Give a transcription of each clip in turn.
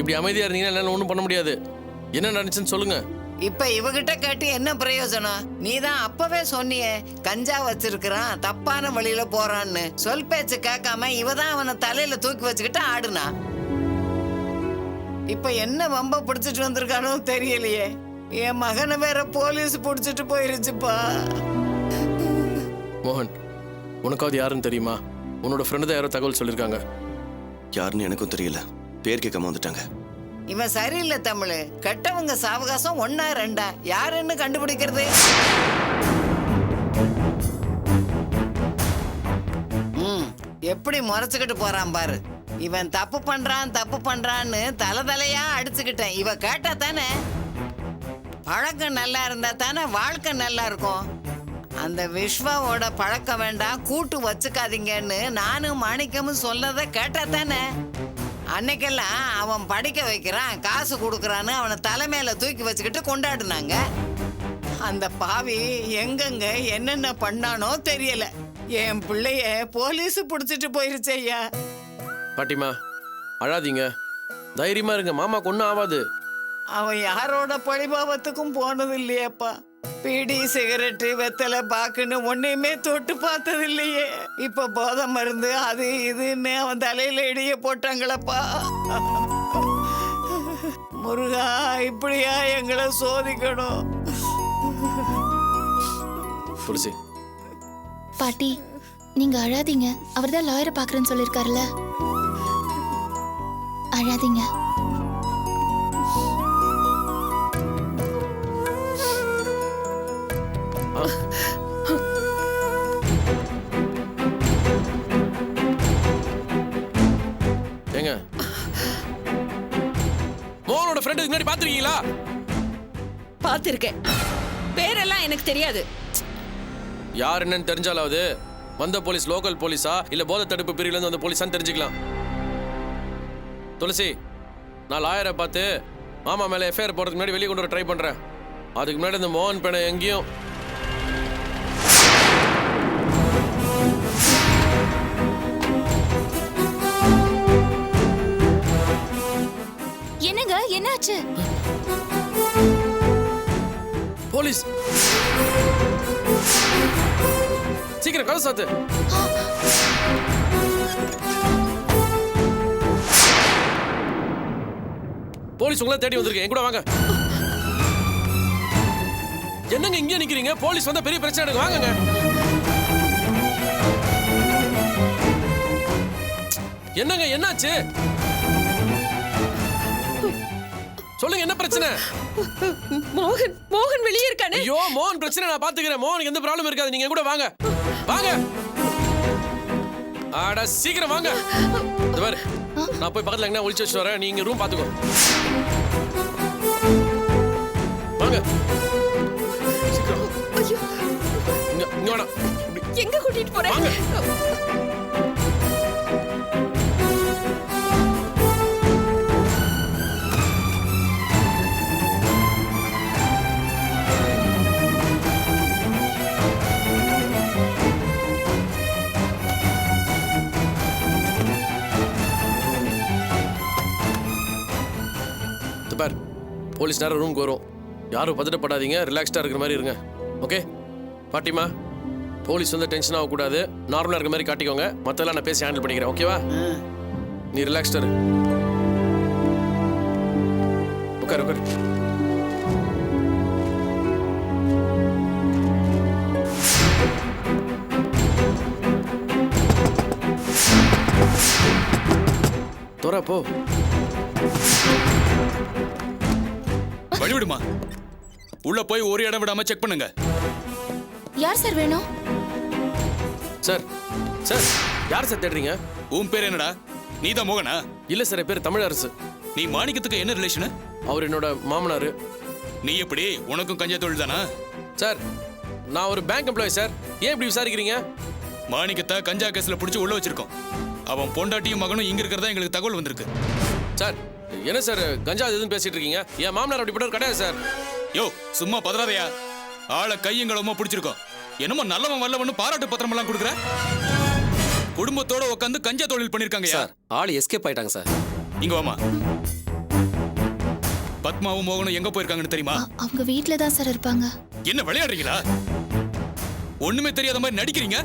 இப்படி அமைதியா இருந்தீங்கன்னா என்னால ஒன்றும் பண்ண முடியாது. என்ன நடந்துச்சுன்னு சொல்லுங்க. இப்ப இவகிட்ட கேட்டு என்ன பிரயோஜனம்? நீதான் அப்பவே சொன்னியே கஞ்சா வச்சிருக்கிறான், தப்பான வழியில போறான்னு. சொல் பேச்சு கேட்காம இவதான் அவனை தலையில தூக்கி வச்சுக்கிட்டு ஆடுனா. இப்ப என்ன வம்ப பிடிச்சிட்டு வந்திருக்கானோ தெரியலையே. என் மகனை வேற போலீஸ் பிடிச்சிட்டு போயிருச்சுப்பா. மோகன், உனக்காவது யாருன்னு தெரியுமா? உன்னோட ஃப்ரெண்டு தான் யாரோ தகவல் சொல்லியிருக்காங்க. யாருன்னு எனக்கும் தெரியல, பேர் கேட்காம வந்துட்டாங்க. இவன் சரியில்லை தமிழ். கெட்டவங்க சாவகாசம் 1 2 யாருன்னு கண்டுபிடிக்கிறது? எப்படி முறைச்சுக்கிட்டு போறான் பாரு. இவன் தப்பு பண்றான்னு தலையா அடிச்சுக்கிட்டேன். இவ கேட்டா தானே. பழக்கம் நல்லா இருந்தா தானே வாழ்க்கை நல்லா இருக்கும். அந்த விஸ்வாவோட பழக்கம் வேண்டாம், கூட்டு வச்சுக்காதீங்கன்னு நானும் மாணிக்கமும் சொல்லதை கேட்டா தானே. அன்னைக்கெல்லாம் அவன் படிக்க வைக்கிறான், காசு கொடுக்கறான்னு அவனை தலைமையில தூக்கி வச்சுக்கிட்டு கொண்டாடுனாங்க. அந்த பாவி எங்கெங்க என்னென்ன பண்ணானோ தெரியல. என் பிள்ளைய போலீஸ் பிடிச்சிட்டு போயிருச்சு ஐயா. பாட்டிமா அழாதீங்க, தைரியமா இருங்க, மாமாக்கு ஒன்றும் ஆகாது. அவன் யாரோட பழிபாவத்துக்கும் போனது இல்லையேப்பா. பீடி சிகரெட்டு வெத்தலை பாக்குன்னு ஒன்னையுமே தொட்டு பார்த்தது இல்லையே. இப்ப போதை மருந்து அது இதுன்னு அவன் தலையில இடிய போட்டாங்களப்பா. முருகா, இப்படியா எங்களை சோதிக்கணும்? துளசி பாட்டி, நீங்க அழாதீங்க. அவர்தான் லாயரை பாக்குறேன்னு சொல்லிருக்காருல, அழாதீங்க. ஏங்க, மோகனோட ஃப்ரெண்டுக்கு முன்னாடி பாத்துருக்கீங்களா? பாத்திருக்கேன். பேரெல்லாம் எனக்கு தெரியாது. யார் என்னன்னு தெரிஞ்சாலாவது வந்த போலீஸ் லோக்கல் போலீஸா இல்ல போதை தடுப்பு பிரிவுல இருந்து வந்த போலீஸான்னு தெரிஞ்சுக்கலாம். துளசி, நான் லாயரை பார்த்து மாமா மேல எஃப்ஐஆர் போடுறதுக்கு முன்னாடி வெளியே கொண்டு வர ட்ரை பண்றேன். அதுக்கு முன்னாடி இந்த மோகன் பேனை எங்கேயும் என்னங்க, என்னாச்சு? போலீஸ், சீக்கிரம் கதை சாத்து. போலீஸ் உங்களை தேடி வந்திருக்கேன், என் கூட வாங்க. என்னங்க இங்கே நிக்கிறீங்க? போலீஸ் வந்தா பெரிய பிரச்சனை எனக்கு, வாங்கங்க. என்னங்க என்னாச்சு? சொல்லுங்க, என்ன பிரச்சனை? மோகன் வெளியே இருக்கானே. ஐயோ, மோகன் பிரச்சனை நான் பாத்துக்கிறேன். மோகனுக்கு எந்த ப்ராப்ளம் இருக்காது, நீங்க கூட வாங்க. வாங்க, ஆடா சீக்கிரம் வாங்க. இந்த பாரு, நான் போய் பக்கத்துல எங்கனா ஒளிச்சு வச்சு வரேன், நீங்க ரூம் பாத்துக்கோ. வாங்க சீக்கிரம். ஐயோ, இங்க வேணாம், எங்க கூட்டிட்டு போறேன்? வாங்க. பார், போலீஸ் நேரம் ரூமுக்கு வரும். யாரும் பதட்டப்படாதீங்க, ரிலாக்ஸ்டா இருக்கிற மாதிரி இருங்க. ஓகே பாட்டிமா, போலீஸ் வந்து டென்ஷன் ஆகக்கூடாது, நார்மலா இருக்க மாதிரி காட்டிக்கோங்க. மற்றெல்லாம் நான் பேசி ஹேண்டில் பண்ணிக்கிறேன், ஓகேவா? நீ ரிலாக்ஸ்டா இரு. உட்காரு உட்காரு. தோரா போ. வழிவிடுமா, உள்ள போய் ஒரு இடம் விடாம செக் பண்ணுங்க. யார் சார் வேணும்? சார் சார் யார் சார் தேடுறீங்க? உன் பேர் என்னடா? நீதான் மோகனா? இல்ல சார், என் பேர் தமிழரசு. நீ மாணிக்கத்துக்கு என்ன ரிலேஷன்? அவர் என்னோட மாமனாரு. நீ எப்படி, உனக்கும் கஞ்சா தொழில் தானா? சார், நான் ஒரு பேங்க் எம்ப்ளாயி சார். ஏன் இப்படி விசாரிக்கிறீங்க? மாணிக்கத்தை கஞ்சா கேஸ்ல பிடிச்சி உள்ள வச்சிருக்கோம். அவன் பொண்டாட்டியும் மகனும் இங்க இருக்கிறதா எங்களுக்கு தகவல் வந்திருக்கு. சார், என்ன சார் கஞ்சா எதுன்னு பேசிட்டு இருக்கீங்க? என் மாமனார் அப்படிப்பட்ட கிடையாது சார். யோ, சும்மா பதறாதையா. ஆளை கையங்களமா பிடிச்சிருக்கோம். என்னமோ நல்லவன் வல்லவன்னு பாராட்டு பத்திரம் எல்லாம் கொடுக்குற. குடும்பத்தோட உட்காந்து கஞ்சா தொழில் பண்ணிருக்காங்க சார். ஆள் எஸ்கேப் ஆயிட்டாங்க சார். இங்க வாமா. பத்மாவும் மோகனும் எங்க போயிருக்காங்கன்னு தெரியுமா? அவங்க வீட்ல தான் சார் இருப்பாங்க. என்ன விளையாடுறீங்களா? ஒண்ணுமே தெரியாத மாதிரி நடிக்கிறீங்க.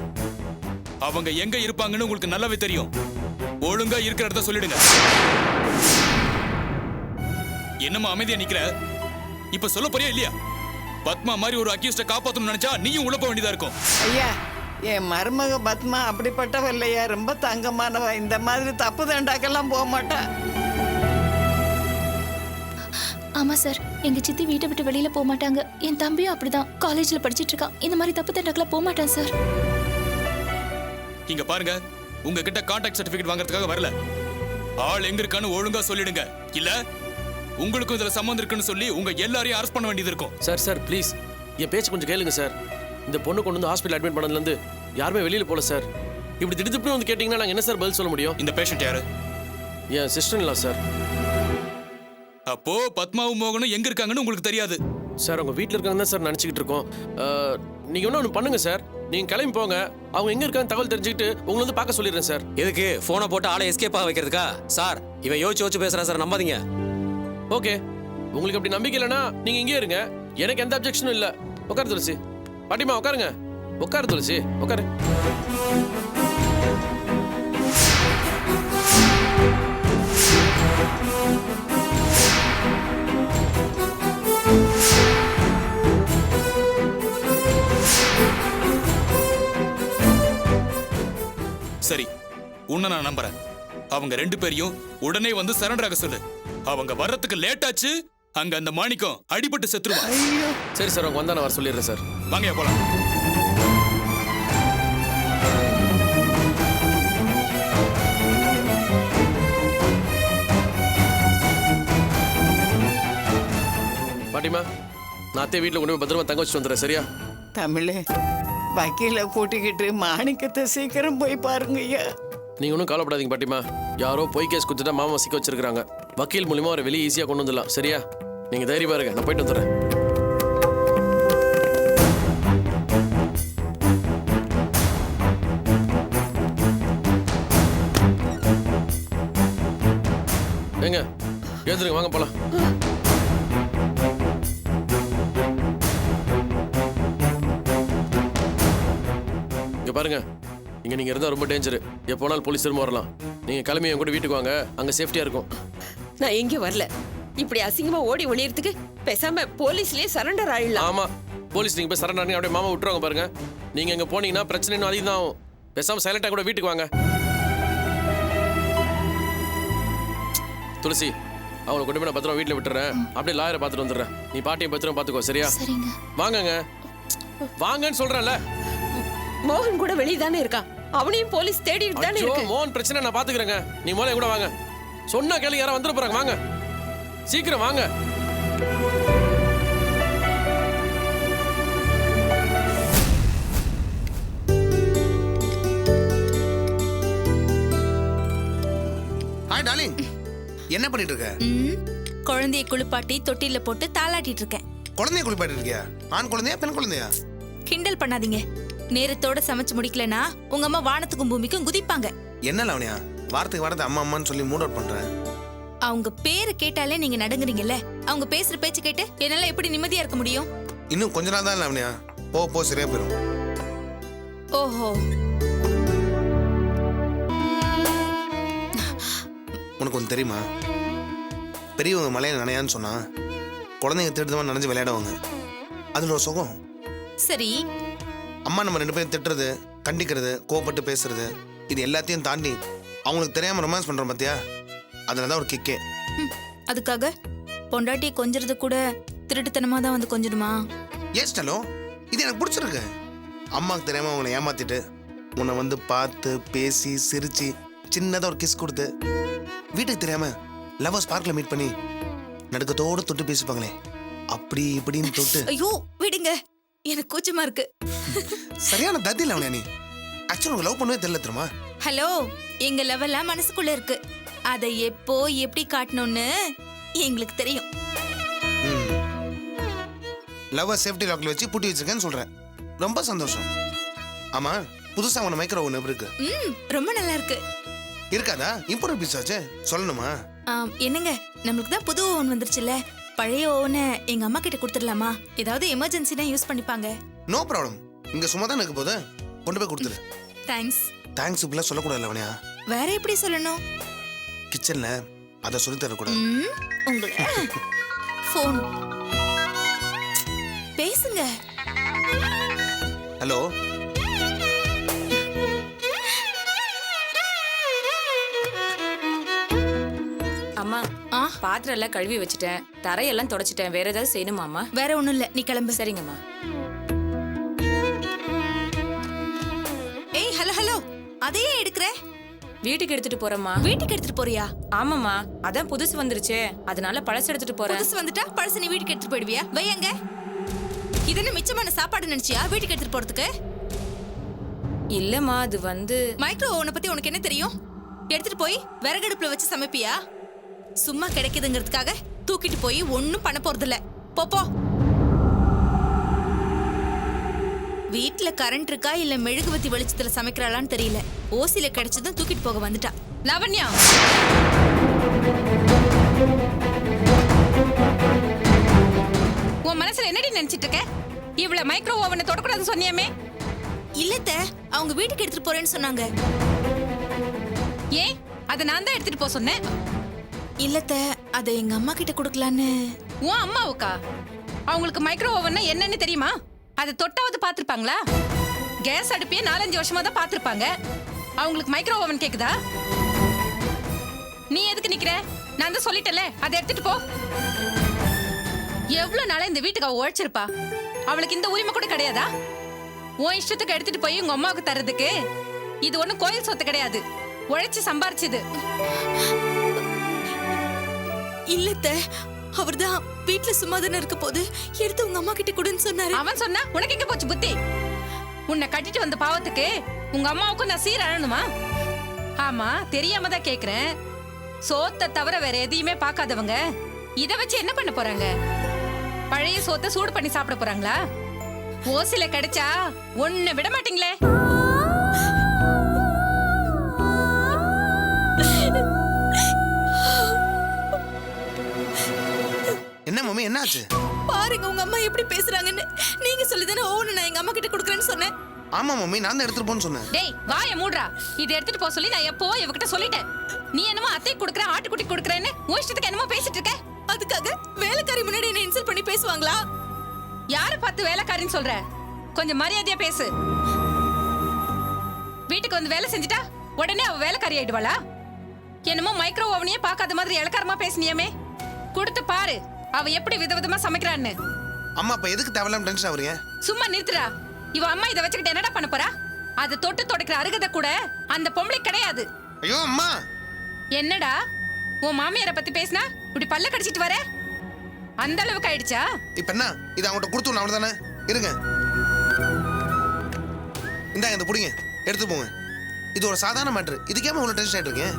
அவங்க எங்க இருப்பாங்கன்னு உங்களுக்கு நல்லாவே தெரியும். ஒழுங்கா இருக்கிற இடத்த சொல்லிடுங்க. என்னம்மா அமைதியா நிக்கிற? இப்ப சொல்ல போறியா இல்லையா? பத்மா மாதிரி ஒரு அக்யூஸ்ட காப்பாத்தணும்னு நினைச்சா நீயும் உள்ள போக வேண்டியதா இருக்கும். ஐயா, என் மருமக பத்மா அப்படிப்பட்டவ இல்லையா, ரொம்ப தங்கமானவ. இந்த மாதிரி தப்பு தண்டாக்கெல்லாம் போக மாட்டா. ஆமா சார், எங்க சித்தி வீட்டை விட்டு வெளியில போக மாட்டாங்க. என் தம்பியும் அப்படிதான், காலேஜ்ல படிச்சிட்டு இருக்கான். இந்த மாதிரி தப்பு தண்டாக்கெல்லாம் போக மாட்டான் சார். இங்க பாருங்க, உங்ககிட்ட கான்டாக்ட் சர்டிபிகேட் வாங்குறதுக்காக வரல. ஆள் எங்க இருக்கான்னு ஒழுங்கா சொல்லிடுங்க. இல்ல உங்களுக்கும் இதுல சம்மந்தம் இருக்குன்னு சொல்லி உங்க எல்லாரையும் அரெஸ்ட் பண்ண வேண்டியது இருக்கும். சார் ப்ளீஸ் என் பேச்சு கொஞ்சம் கேளுங்க சார். இந்த பொண்ணு கொண்டு வந்து ஹாஸ்பிட்டல் அட்மிட் பண்ணதுலேருந்து யாருமே வெளியில் போகல சார். இப்படி திடீர்னு வந்து கேட்டிங்கன்னா நாங்கள் என்ன சார் பதில் சொல்ல முடியும்? இந்த பேஷண்ட் யாரு? என் சிஸ்டர் இல்லை சார். அப்போ பத்மாவும் மோகனும் எங்க இருக்காங்கன்னு உங்களுக்கு தெரியாது? சார் அவங்க வீட்டில் இருக்காங்க தான் சார் நினச்சிக்கிட்டு இருக்கோம். நீங்கள் ஒன்று பண்ணுங்க சார், நீங்கள் கிளம்பி போங்க. அவங்க எங்கே இருக்காங்க தகவல் தெரிஞ்சுக்கிட்டு உங்களை வந்து பார்க்க சொல்லிடுறேன் சார். எதுக்கு ஃபோனை போட்டு ஆளை எஸ்கேப் ஆக வைக்கிறதுக்கா? சார் இவன் யோசிச்சு பேசுறான் சார், நம்பாதீங்க. ஓகே, உங்களுக்கு அப்படி நம்பிக்கை இல்லைன்னா நீங்கள் இங்கே இருங்க. எனக்கு எந்த அப்ஜெக்ஷனும் இல்லை. உட்காரு துளசி. பாட்டிமா உட்காருங்க. உட்காரு துளசி, உட்காரு. சரி, உன்னை நான் நம்புறேன். அவங்க ரெண்டு பேரையும் உடனே வந்து சரண்டர் ஆக சொல்லு. அவங்க வர்றதுக்கு லேட் ஆச்சு, அங்க அந்த மாணிக்கம் அடிபட்டு செத்துருவா. சரி சார், அவங்க வந்தா நான் வர சொல்லிடுறேன் சார். வாங்க போலாம். பாட்டிமா, நான் அத்தை வீட்டில் கொண்டு போய் பத்திரமா தங்க வச்சுட்டு வந்துடுறேன். சரியா? தமிழ், வக்கீல கூட்டிக்கிட்டு மாணிக்கத்தை சீக்கிரம் போய் பாருங்க ஐயா. நீங்கள் ஒன்றும் கவலைப்படாதீங்க பாட்டிமா. யாரோ பொய் கேஸ் கொடுத்துட்டா மாமா சிக்க வச்சிருக்காங்க. வக்கீல் மூலியமா அவரை வெளியே ஈஸியாக கொண்டு வந்துடலாம். சரியா? நீங்கள் தைரியமா இருங்க, நான் போயிட்டு வந்துடுறேன். ஏங்க எழுந்துருங்க, வாங்க போலாம். இங்க பாருங்க, இங்க நீங்க இருந்தா ரொம்ப டேஞ்சர். எப்போனாலும் போலீஸ் திரும்ப வரலாம். நீங்க கிளம்பி என் கூட வீட்டுக்கு வாங்க, அங்க சேஃப்டியா இருக்கும். நான் எங்க வரல. இப்படி அசிங்கமா ஓடி ஒளியறதுக்கு பேசாம போலீஸ்லயே சரண்டர் ஆயிடலாம். ஆமா, போலீஸ் நீங்க போய் சரண் அப்படியே மாமா விட்டுருவாங்க பாருங்க. நீங்க எங்க போனீங்கன்னா பிரச்சனை இன்னும் அதிகம் தான் ஆகும். பேசாம சைலண்டா கூட வீட்டுக்கு வாங்க. துளசி, அவங்களை கொண்டு போய் நான் பத்திரம் வீட்டில் விட்டுறேன். அப்படியே லாயரை பார்த்துட்டு வந்துடுறேன். நீ பாட்டியும் பத்திரம் பார்த்துக்கோ. சரியா? சரிங்க. வாங்கங்க, வாங்கன்னு சொல்றேன்ல. மோகன் கூட வெளியே தானே இருக்கான். அவனையும் போலீஸ் தேடிட்டு தானே ஐயோ, இருக்கு. மோகன் பிரச்சனை நான் பாத்துக்கிறேங்க. நீ முதல்ல கூட வாங்க. சொன்னா கேளு, யாரா வந்துட போறாங்க. வாங்க, சீக்கிரம் வாங்க. ஹாய் டார்லிங், என்ன பண்ணிட்டு இருக்க? குழந்தையை குளிப்பாட்டி தொட்டில போட்டு தாளாட்டிட்டு இருக்கேன். குழந்தைய குளிப்பாட்டி இருக்கியா? ஆண் குழந்தையா பெண் குழந்தையா? கிண்டல் பண்ணாதீங்க. நேரத்தோட சமைச்சு முடிக்கலனா உங்க அம்மா வானத்துக்கும் பூமிக்கும் குதிப்பாங்க. என்ன லவனியா, வாரத்துக்கு வாரத்தை அம்மா அம்மான்னு சொல்லி மூட் அவுட் பண்றேன். அவங்க பேரை கேட்டாலே நீங்க நடுங்குறீங்கல்ல. அவங்க பேசுற பேச்சு கேட்டு என்னால எப்படி நிம்மதியா இருக்க முடியும்? இன்னும் கொஞ்ச நாள் தான் லவனியா, போ சரியா போயிடும். ஓஹோ, உனக்கு ஒன்று தெரியுமா? பெரியவங்க மலையில நனையான்னு சொன்னா குழந்தைங்க திட்டுதமா நனைஞ்சு விளையாடுவாங்க. அதுல ஒரு சுகம். சரி. அம்மா நம்ம ரெண்டு பேரும் திட்டுறது, கண்டிக்கிறது, கோவப்பட்டு பேசுறது, இது எல்லாத்தையும் தாண்டி அவங்களுக்கு தெரியாம ரொமான்ஸ் பண்றோம் பாத்தியா, அதுலதான் ஒரு கிக்கே. அதுக்காக பொண்டாட்டியை கொஞ்சறது கூட திருட்டுத்தனமா தான் வந்து கொஞ்சணுமா? ஏஸ்டலோ, இது எனக்கு பிடிச்சிருக்கு. அம்மாவுக்கு தெரியாம அவங்களை ஏமாத்திட்டு உன்னை வந்து பார்த்து பேசி சிரிச்சு சின்னதா ஒரு கிஸ் கொடுத்து வீட்டுக்கு தெரியாம லவர்ஸ் பார்க்ல மீட் பண்ணி நடுக்கத்தோடு தொட்டு பேசிப்பாங்களே, அப்படி இப்படின்னு தொட்டு. ஐயோ விடுங்க, எனக்கு கூச்சமா இருக்கு. சரியான தத்தி இல்ல நீ. ஆக்சுவலி உங்க லவ் பண்ணவே தெரியல தெரியுமா? ஹலோ, எங்க லெவல்லாம் மனசுக்குள்ள இருக்கு. அதை எப்போ எப்படி காட்டணும்னு எங்களுக்கு தெரியும். லவ் சேஃப்டி லாக்ல வச்சு பூட்டி வச்சிருக்கேன்னு சொல்றேன். ரொம்ப சந்தோஷம். ஆமா, புதுசா உன மைக்ரோ ஒன்று இருக்கு. ரொம்ப நல்லா இருக்கு. இருக்காதா? இம்போர்ட் பீஸ் ஆச்சு, சொல்லணுமா? என்னங்க, நம்மளுக்கு தான் புது ஓவன் வந்துருச்சுல்ல, பழைய ஓவனை எங்க அம்மா கிட்ட கொடுத்துடலாமா? ஏதாவது எமர்ஜென்சினா யூஸ் பண்ணிப்பாங்க. No problem. இங்க சும்மா தான் இருக்க போது கொண்டு போய் கொடுத்துரு. தேங்க்ஸ். தேங்க்ஸ் இப்படிலாம் சொல்லக்கூடாது லவண்யா. வேற எப்படி சொல்லணும்? கிச்சன்ல அதை சொல்லி தரக்கூடாது. உங்களை ஃபோன் பேசுங்க. ஹலோ, அம்மா பாத்திரம் எல்லாம் கழுவி வச்சுட்டேன், தரையெல்லாம் தொடச்சிட்டேன். வேற ஏதாவது செய்யணுமா அம்மா? வேற ஒண்ணும் இல்ல, நீ கிளம்பு. சரிங்கம்மா. ஏய் ஹலோ ஹலோ, அதையே எடுக்கற? வீட்டுக்கு எடுத்துட்டு போறேம்மா. வீட்டுக்கு எடுத்துட்டு போறியா? ஆமாம்மா, அதான் புதுசு வந்துருச்சே, அதனால பழசு எடுத்துட்டு போறேன். புதுசு வந்துட்டா பழசு நீ வீட்டுக்கு எடுத்துட்டு போயிடுவியா? வையங்க. இதென்ன மிச்சமான சாப்பாடு நினைச்சியா வீட்டுக்கு எடுத்துட்டு போறதுக்கு? இல்லம்மா, அது வந்து மைக்ரோ ஓவனை பத்தி உனக்கு என்ன தெரியும்? எடுத்துட்டு போய் விறகடுப்புல வச்சு சமைப்பியா? சும்மா கிடைக்குதுங்கிறதுக்காக தூக்கிட்டு போய் ஒன்னும் பண்ண போறது இல்ல. போ. வீட்ல கரண்ட் இருக்கா இல்ல மெழுகுவத்தி வெளிச்சத்துல சமைக்கிறாளான்னு தெரியல. ஓசில கிடைச்சதும் தூக்கிட்டு போக வந்துட்டா. லாவண்யா, உன் மனசுல என்னடி நினைச்சிட்டு இருக்க? இவ்வளவு மைக்ரோ ஓவனை தொடக்கூடாதுன்னு சொன்னியாமே. இல்லத்த, அவங்க வீட்டுக்கு எடுத்துட்டு போறேன்னு சொன்னாங்க. ஏன்? அதை நான் தான் எடுத்துட்டு போக சொன்னேன். இல்லத்த, அதை எங்க அம்மா கிட்ட கொடுக்கலான்னு. உன் அம்மாவுக்கா? அவங்களுக்கு மைக்ரோ ஓவன்னா என்னன்னு தெரியுமா? அதை தொட்டாவது பாத்திருப்பாங்களா? கேஸ் அடுப்பையே 4-5 வருஷமா தான் பாத்திருப்பாங்க. அவங்களுக்கு மைக்ரோ ஓவன் கேக்குதா? நீ எதுக்கு நிக்கிற? நான் தான் சொல்லிட்டேன்ல, அதை எடுத்துட்டு போ. எவ்வளவு நாளா இந்த வீட்டுக்கு அவ உழைச்சிருப்பா. அவளுக்கு இந்த உரிமை கூட கிடையாதா? உன் இஷ்டத்துக்கு எடுத்துட்டு போய் உங்க அம்மாவுக்கு தர்றதுக்கு இது ஒண்ணும் கோயில் சொத்து கிடையாது, உழைச்சு சம்பாரிச்சது. இல்லத்த, அவர்தான் வீட்டுல சும்மாதானே இருக்க போது எடுத்து உங்க அம்மா கிட்ட கொடுன்னு சொன்னாரு. அவன் சொன்னா உனக்கு எங்க போச்சு புத்தி? உன்னை கட்டிட்டு வந்த பாவத்துக்கு உங்க அம்மாவுக்கும் நான் சீர் அழணுமா? ஆமா, தெரியாம தான் கேக்குறேன். சோத்தை தவிர வேற எதையுமே பார்க்காதவங்க இத வச்சு என்ன பண்ண போறாங்க? பழைய சோத்தை சூடு பண்ணி சாப்பிட போறாங்களா? ஓசில கிடைச்சா ஒண்ணு விட மாட்டீங்களே. என்ன மம்மி, என்னாச்சு? பாருங்க உங்க அம்மா எப்படி பேசுறாங்கன்னு. நீங்க சொல்லிதானே ஓவனை நான் எங்க அம்மா கிட்ட கொடுக்கறேன்னு சொன்னேன். ஆமா மம்மி, நான் தான் எடுத்துட்டு போன்னு சொன்னேன். டேய் வாயை மூடுறா. இத எடுத்துட்டு போக சொல்லி நான் எப்போ இவகிட்ட சொல்லிட்டேன். நீ என்னமோ அத்தை குடுக்குற ஆட்டுக்குட்டி குடுக்குறேன்னு உன் இஷ்டத்துக்கு என்னமோ பேசிட்டு இருக்க. அதுக்காக வேலைக்காரி முன்னாடி என்ன இன்சல்ட் பண்ணி பேசுவாங்களா? யாரை பார்த்து வேலைக்காரின்னு சொல்ற? கொஞ்சம் மரியாதையா பேசு. வீட்டுக்கு வந்து வேலை செஞ்சுட்டா உடனே அவ வேலைக்காரி ஆயிடுவாளா? என்னமோ மைக்ரோ ஓவனையே பார்க்காத மாதிரி இளக்காரமா பேசினியமே. கொடுத்து பாரு அவ எப்படி விதவிதமா சமைக்கிறான்னு. அம்மா அப்ப எதுக்கு தேவையில்லாம டென்ஷன் ஆவறீங்க? சும்மா நிறுத்துடா. இவ அம்மா இதை வச்சுக்கிட்டு என்னடா பண்ண போறா? அதை தொட்டு தொடக்கிற அருகதை கூட அந்த பொம்பளை கிடையாது. ஐயோ அம்மா. என்னடா உன் மாமியாரை பத்தி பேசினா இப்படி பல்ல கடிச்சிட்டு வர? அந்த அளவுக்கு ஆயிடுச்சா? இப்ப என்ன இது அவங்கள்ட்ட கொடுத்து அவ்வளவுதானே? இருங்க, இந்தாங்க இந்த புடிங்க, எடுத்து போங்க. இது ஒரு சாதாரண மேட்ரு, இதுக்கே இவ்வளவு டென்ஷன் ஆயிட்டு இருக்கீங்க?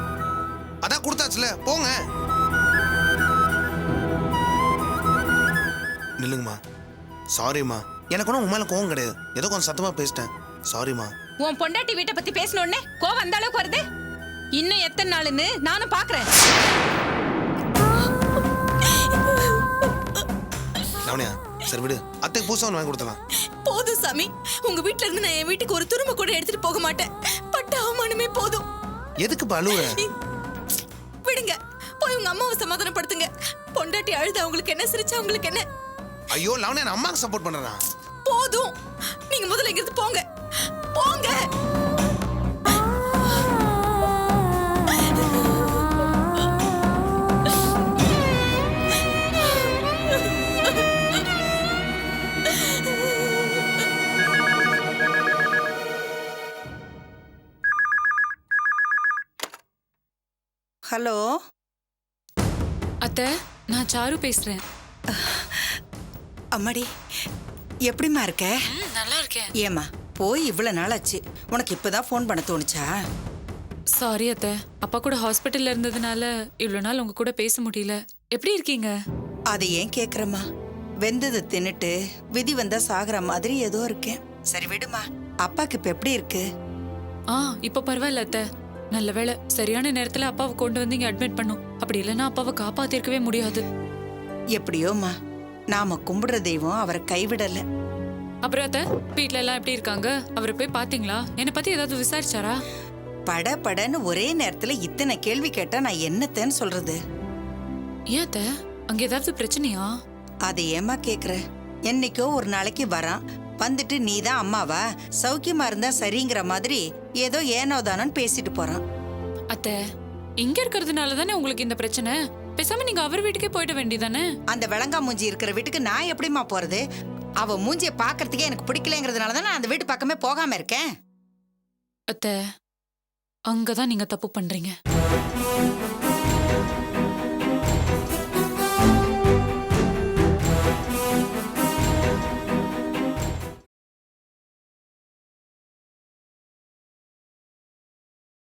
அதான் கொடுத்தாச்சுல, போங்க. நில்லுங்கம்மா. சாரிம்மா, எனக்கு ஒன்றும் உன் மேல கோவம் கிடையாது, ஏதோ கொஞ்சம் சத்தமா பேசிட்டேன். சாரிம்மா. உன் பொண்டாட்டி வீட்டை பத்தி பேசினோடனே கோவம் அந்த அளவுக்கு வருது? இன்னும் எத்தனை நாளுன்னு நானும் பாக்குறேன். லவண்யா, சரி விடு, அத்தைக்கு புதுசா ஒன்று வாங்கி கொடுத்தலாம். போதும் சாமி, உங்க வீட்ல இருந்து நான் என் வீட்டுக்கு ஒரு துரும்ப கூட எடுத்துட்டு போக மாட்டேன். பட்ட அவமானமே போதும். எதுக்கு பழுவுற? விடுங்க, போய் உங்க அம்மாவை சமாதானப்படுத்துங்க. பொண்டாட்டி அழுது அவங்களுக்கு என்ன, சிரிச்சா அவங்களுக்கு என்ன? ஐயோ லவண்யா, நான் அம்மாக்கு சப்போர்ட் பண்றேனா? போதும், நீங்க முதல்ல இங்கிருந்து போங்க. போங்க. ஹலோ அத்தை, நான் சாரு பேசுறேன். அம்மாடி, எப்படிம்மா இருக்க? நல்லா இருக்கேன். ஏம்மா போய் இவ்வளவு நாள் ஆச்சு, உனக்கு இப்பதான் ஃபோன் பண்ண தோணுச்சா? சாரி அத்தை, அப்பா கூட ஹாஸ்பிட்டல்ல இருந்ததுனால இவ்வளவு நாள் உங்க கூட பேச முடியல. எப்படி இருக்கீங்க? அதை ஏன் கேக்குறம்மா? வெந்ததை தின்னுட்டு விதி வந்தா சாகுற மாதிரி ஏதோ இருக்கேன். சரி விடுமா. அப்பாக்கு இப்ப எப்படி இருக்கு? இப்ப பரவாயில்ல அத்தை. நல்ல வேளை சரியான நேரத்துல அப்பாவை கொண்டு வந்து இங்க அட்மிட் பண்ணும். அப்படி இல்லைன்னா அப்பாவை காப்பாத்திருக்கவே முடியாது. எப்படியோம்மா நாம கும்பிடுற தெய்வம் அவரை கைவிடல. அப்புறம் அத்தை, வீட்ல எல்லாம் எப்படி இருக்காங்க? அவரை போய் பாத்தீங்களா? என்னை பத்தி ஏதாவது விசாரிச்சாரா? படன்னு ஒரே நேரத்துல இத்தனை கேள்வி கேட்டா நான் என்னத்தேன்னு சொல்றது? ஏன் அத்தை, அங்க ஏதாவது பிரச்சனையா? அதை ஏமா கேக்குற? என்னைக்கோ ஒரு நாளைக்கு வரான், வந்துட்டு நீ தான் அம்மாவா, சௌக்கியமா இருந்தா சரிங்கிற மாதிரி ஏதோ ஏனோதானோன்னு பேசிட்டு போறான். அத்தை, இங்க இருக்கிறதுனால தானே உங்களுக்கு இந்த பிரச்சனை. பேசாம நீங்க அவர் வீட்டுக்கே போயிட வேண்டியதானே? அந்த விளங்கா மூஞ்சி இருக்கிற வீட்டுக்கு நான் எப்படிமா போறது? அவ மூஞ்சிய பாக்குறதுக்கே எனக்கு பிடிக்கலங்கிறதுனால தான் நான் அந்த வீட்டு பக்கமே போகாம இருக்கேன். அத்தை, அங்கதான் நீங்க தப்பு பண்றீங்க.